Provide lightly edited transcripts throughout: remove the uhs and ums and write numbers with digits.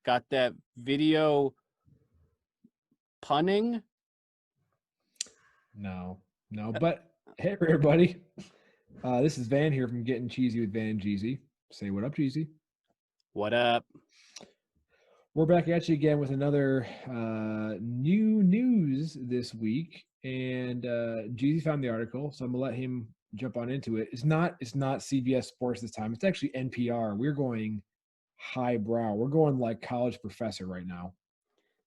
got that video punning? No. But hey, everybody. This is Van here from Getting Cheezy with Van and Cheezy. Say what up, Cheezy. What up? We're back at you again with another new news this week, and Jeezy found the article, so I'm gonna let him jump on into it. It's not CBS Sports this time. It's actually NPR. We're going highbrow. We're going like college professor right now.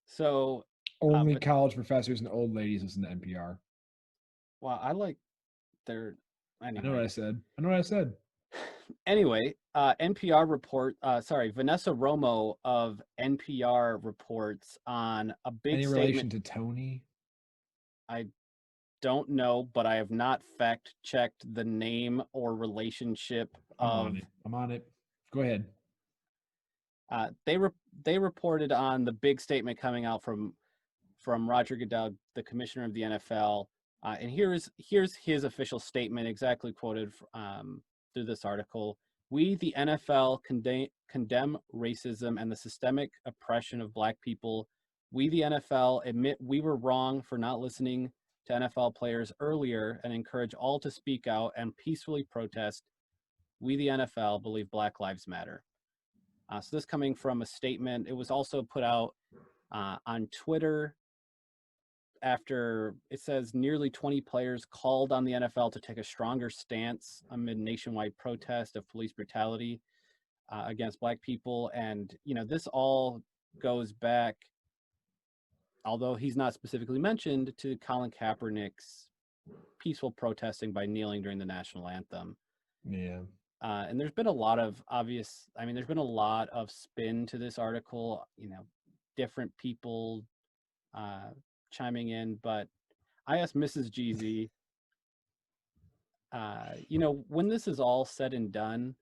So, Only college professors and old ladies listen to NPR. wow, I like their. Anyway. I know what I said. Anyway, NPR report. Vanessa Romo of NPR reports on a big Any statement. relation to Tony? I don't know, but I have not fact checked the name or relationship of. I'm on it. Go ahead. They reported on the big statement coming out from Roger Goodell, the commissioner of the NFL, and here's his official statement, exactly quoted through this article. We, the NFL, condemn racism and the systemic oppression of Black people. We, the NFL, admit we were wrong for not listening to NFL players earlier and encourage all to speak out and peacefully protest. We, the NFL, believe Black Lives Matter. So this coming from a statement. It was also put out on Twitter after it says nearly 20 players called on the NFL to take a stronger stance amid nationwide protest of police brutality against Black people. And, this all goes back, although he's not specifically mentioned, to Colin Kaepernick's peaceful protesting by kneeling during the national anthem. Yeah. And there's been a lot of there's been a lot of spin to this article, different people chiming in, but I asked Mrs. Jeezy, when this is all said and done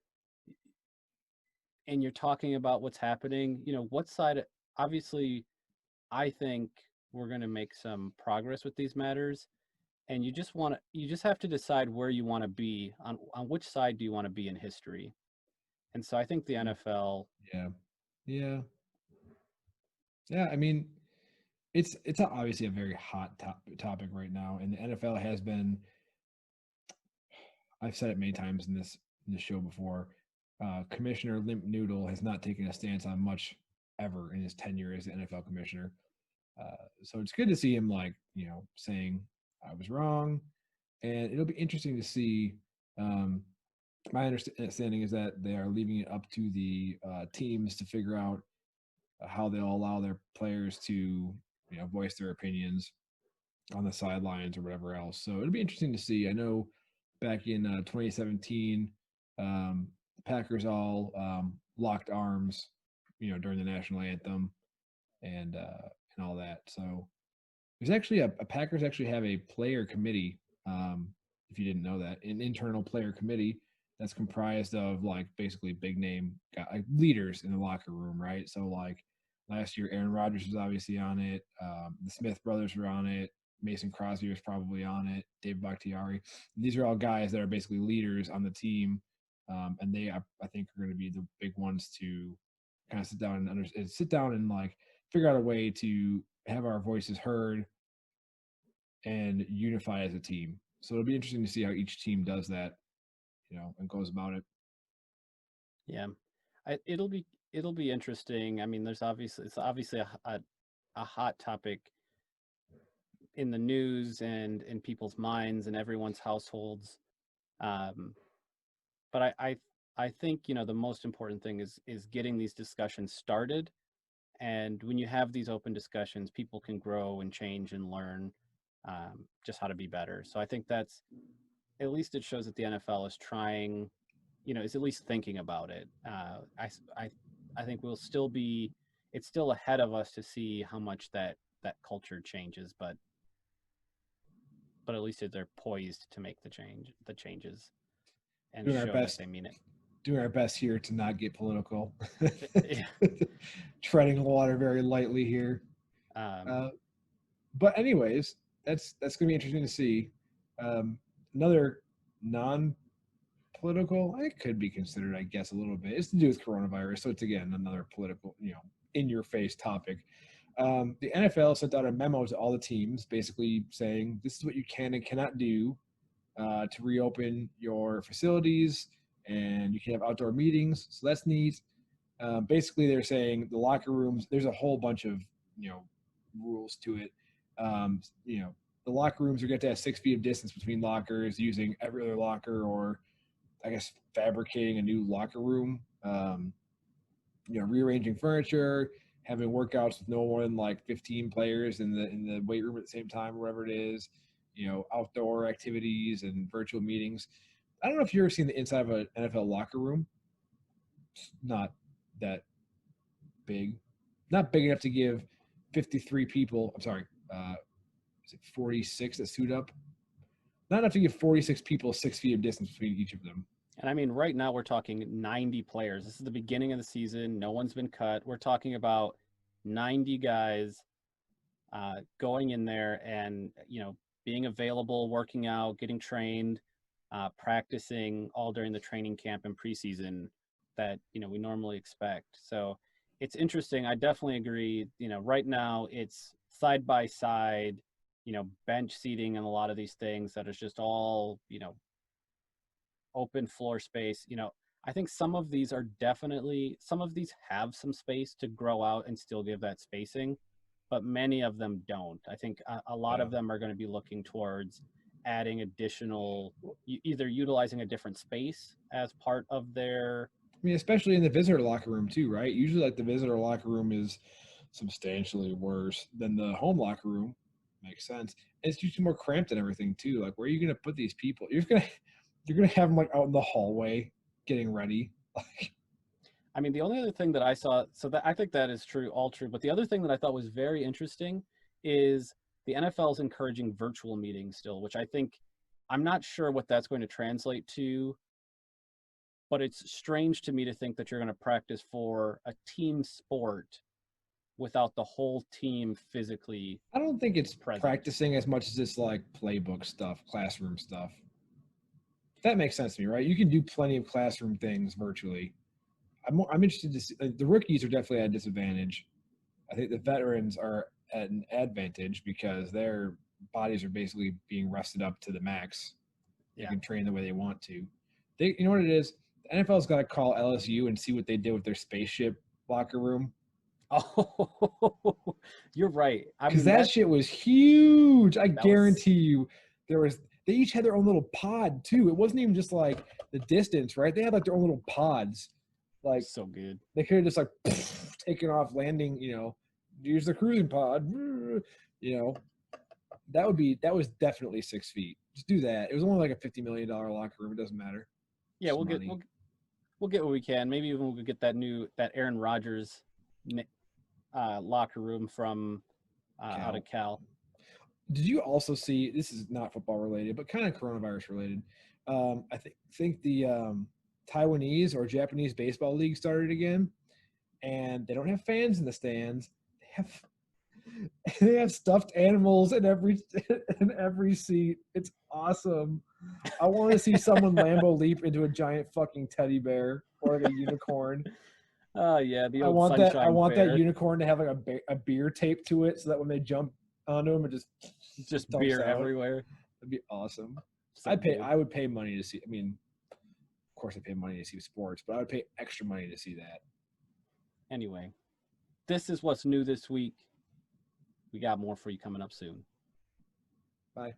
and you're talking about what's happening, what side, obviously, I think we're going to make some progress with these matters, and you just have to decide where you want to be on which side do you want to be in history. And so I think the NFL. Yeah. I mean, it's obviously a very hot topic right now, and the NFL has been. I've said it many times in this show before. Commissioner Limp Noodle has not taken a stance on much ever in his tenure as the NFL commissioner. So it's good to see him saying I was wrong, and it'll be interesting to see. My understanding is that they are leaving it up to the teams to figure out how they'll allow their players to voice their opinions on the sidelines or whatever else. So it'll be interesting to see. I know back in 2017, the Packers all locked arms, during the national anthem and all that. So there's actually a Packers actually have a player committee. If you didn't know that, an internal player committee that's comprised of basically big name leaders in the locker room, right? So last year, Aaron Rodgers was obviously on it. The Smith brothers were on it. Mason Crosby was probably on it. Dave Bakhtiari. These are all guys that are basically leaders on the team, and they, I think, are going to be the big ones to kind of sit down and figure out a way to have our voices heard and unify as a team. So it'll be interesting to see how each team does that, and goes about it. Yeah, it'll be interesting. I mean, it's obviously a hot topic in the news and in people's minds and everyone's households. But I think the most important thing is getting these discussions started. And when you have these open discussions, people can grow and change and learn just how to be better. So I think that's, at least it shows that the NFL is trying, is at least thinking about it. I think it's still ahead of us to see how much that culture changes, but at least they're poised to make the changes and Doing our show best. that they mean it. Doing our best here to not get political. Treading water very lightly here. But anyways, that's gonna be interesting to see. Another non-political, it could be considered, I guess, a little bit. It's to do with coronavirus, so it's again another political, in-your-face topic. The NFL sent out a memo to all the teams, basically saying this is what you can and cannot do to reopen your facilities, and you can have outdoor meetings. So that's neat. Basically, they're saying the locker rooms. There's a whole bunch of rules to it. The locker rooms are going to have 6 feet of distance between lockers, using every other locker, or I guess fabricating a new locker room. Rearranging furniture, having workouts with no more than like 15 players in the weight room at the same time, or whatever it is. Outdoor activities and virtual meetings. I don't know if you've ever seen the inside of an NFL locker room. It's not that big. Not big enough to give 53 people, I'm sorry, is it 46 that suit up? Not enough to give 46 people 6 feet of distance between each of them. And I mean, right now we're talking 90 players. This is the beginning of the season. No one's been cut. We're talking about 90 guys going in there and, being available, working out, getting trained, practicing all during the training camp and preseason that, we normally expect. So it's interesting. I definitely agree. Right now it's side by side, bench seating and a lot of these things that is just all, open floor space. I think some of these have some space to grow out and still give that spacing, but many of them don't. I think a lot of them are going to be looking towards adding additional, either utilizing a different space as part of their. I mean, especially in the visitor locker room too, right? Usually, like the visitor locker room is substantially worse than the home locker room. Makes sense. And it's usually more cramped and everything too. Like, where are you going to put these people? You're gonna have them like out in the hallway getting ready. I mean, the only other thing that I saw, so that I think that is all true, but the other thing that I thought was very interesting is the NFL is encouraging virtual meetings still, which I think, I'm not sure what that's going to translate to, but it's strange to me to think that you're going to practice for a team sport without the whole team physically. I don't think it's present. Practicing as much as it's like playbook stuff, classroom stuff. That makes sense to me, right? You can do plenty of classroom things virtually. I'm interested to see. The rookies are definitely at a disadvantage. I think the veterans are at an advantage because their bodies are basically being rested up to the max. They can train the way they want to. You know what it is? The NFL's got to call LSU and see what they did with their spaceship locker room. Oh, you're right. Because that shit was huge. I guarantee you, they each had their own little pod too. It wasn't even just like the distance, right? They had like their own little pods. Like, so good. They could have just like taken off, landing. Use the cruising pod. That was definitely 6 feet. Just do that. It was only like a $50 million locker room. It doesn't matter. Yeah, we'll get what we can. Maybe even we'll get that Aaron Rodgers locker room from out of Cal. Did you also see? This is not football related, but kind of coronavirus related. I think the Taiwanese or Japanese baseball league started again, and they don't have fans in the stands. They have stuffed animals in every seat. It's awesome. I want to see someone Lambo leap into a giant fucking teddy bear or like a unicorn. Oh yeah, the I old want Sunshine that. I want Bear. that unicorn to have like a beer taped to it, so that when they jump onto him, it just beer out everywhere. That'd be awesome. So I would pay money to see. I mean, of course, I pay money to see sports, but I would pay extra money to see that. Anyway, this is what's new this week. We got more for you coming up soon. Bye.